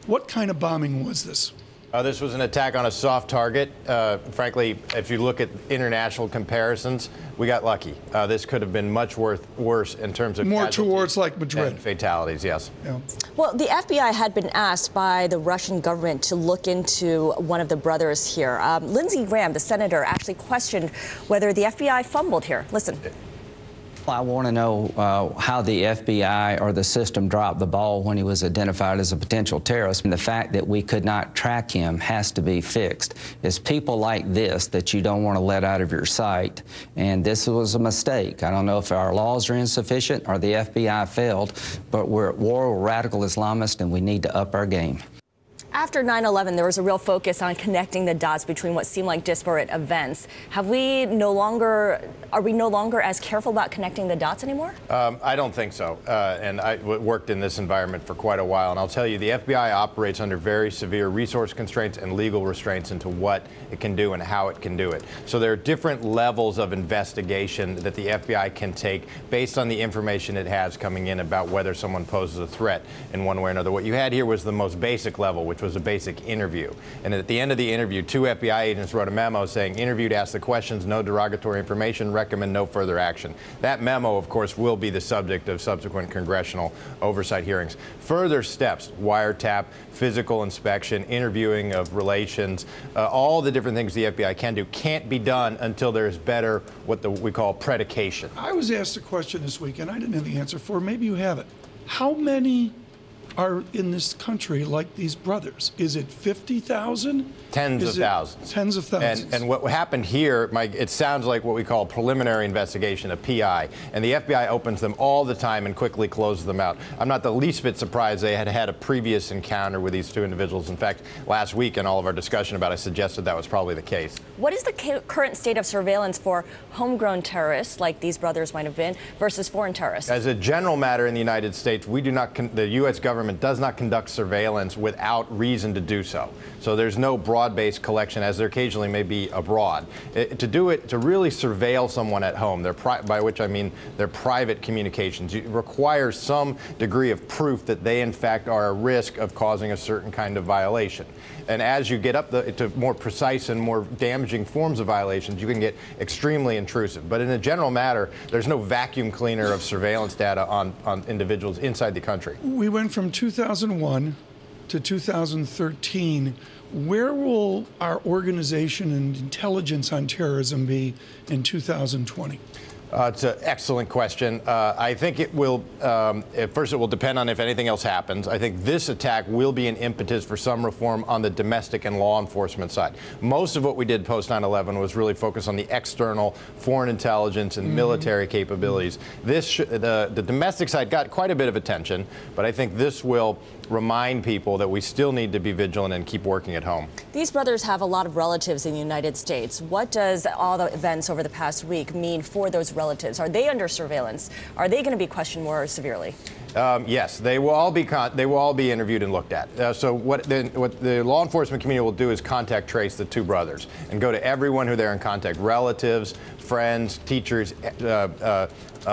What kind of bombing was this? This was an attack on a soft target. Frankly, if you look at international comparisons, we got lucky. This could have been much worse in terms of more towards like Madrid. Fatalities, yes. Yeah. Well, the FBI had been asked by the Russian government to look into one of the brothers here. Lindsey Graham, the senator, actually questioned whether the FBI fumbled here. Listen. I want to know how the FBI or the system dropped the ball when he was identified as a potential terrorist. And the fact that we could not track him has to be fixed. It's people like this that you don't want to let out of your sight. And this was a mistake. I don't know if our laws are insufficient or the FBI failed, but we're at war with radical Islamists and we need to up our game. After 9/11, there was a real focus on connecting the dots between what seemed like disparate events. Are we no longer as careful about connecting the dots anymore? I don't think so. And I worked in this environment for quite a while. And I'll tell you, the FBI operates under very severe resource constraints and legal restraints into what it can do and how it can do it. So there are different levels of investigation that the FBI can take based on the information it has coming in about whether someone poses a threat in one way or another. What you had here was the most basic level, which was a basic interview. And at the end of the interview, 2 FBI agents wrote a memo saying, interviewed, asked the questions, no derogatory information, recommend no further action. That memo, of course, will be the subject of subsequent congressional oversight hearings. Further steps, wiretap, physical inspection, interviewing of relations, all the different things the FBI can do can't be done until there's better what we call predication. I was asked a question this week, and I didn't have the answer for it. Maybe you have it. How many are in this country like these brothers? Is it 50,000? Tens of thousands. Tens of thousands. And what happened here, Mike, it sounds like what we call preliminary investigation, a PI. And the FBI opens them all the time and quickly closes them out. I'm not the least bit surprised they had had a previous encounter with these 2 individuals. In fact, last week in all of our discussion about it, I suggested that was probably the case. What is the current state of surveillance for homegrown terrorists, like these brothers might have been, versus foreign terrorists? As a general matter in the United States, we do not, the U.S. government does not conduct surveillance without reason to do so. So there's no broad-based collection, as there occasionally may be abroad. To do it, to really surveil someone at home, by which I mean their private communications, it requires some degree of proof that they, in fact, are at risk of causing a certain kind of violation. And as you get up to more precise and more damaging forms of violations, you can get extremely intrusive. But in a general matter, there's no vacuum cleaner of surveillance data on individuals inside the country. We went from 2001 to 2013. Where will our organization and intelligence on terrorism be in 2020? It's an excellent question. I think it will, first it will depend on if anything else happens. I think this attack will be an impetus for some reform on the domestic and law enforcement side. Most of what we did post 9/11 was really focused on the external foreign intelligence and military capabilities. The domestic side got quite a bit of attention, but I think this will remind people that we still need to be vigilant and keep working at home. These brothers have a lot of relatives in the United States. What does all the events over the past week mean for those relatives? Are they under surveillance? Are they going to be questioned more severely? Yes, they will all be interviewed and looked at. So what the law enforcement community will do is contact trace the 2 brothers and go to everyone who they're in contact, relatives, friends, teachers,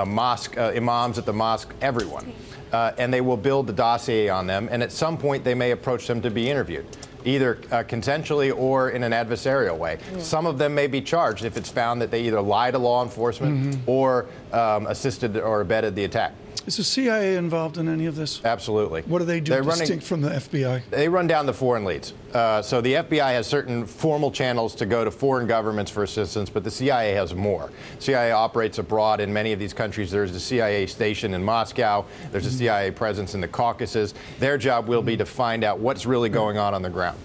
mosque imams at the mosque, everyone. And they will build the dossier on them, and at some point they may approach them to be interviewed, either consensually or in an adversarial way. Some of them may be charged if it's found that they either lied to law enforcement or assisted or abetted the attack. Is the CIA involved in any of this? Absolutely. What do they do distinct from the FBI? They run down the foreign leads. So the FBI has certain formal channels to go to foreign governments for assistance, but the CIA has more. CIA operates abroad in many of these countries. There's a CIA station in Moscow. There's a CIA presence in the Caucasus. Their job will be to find out what's really going on the ground.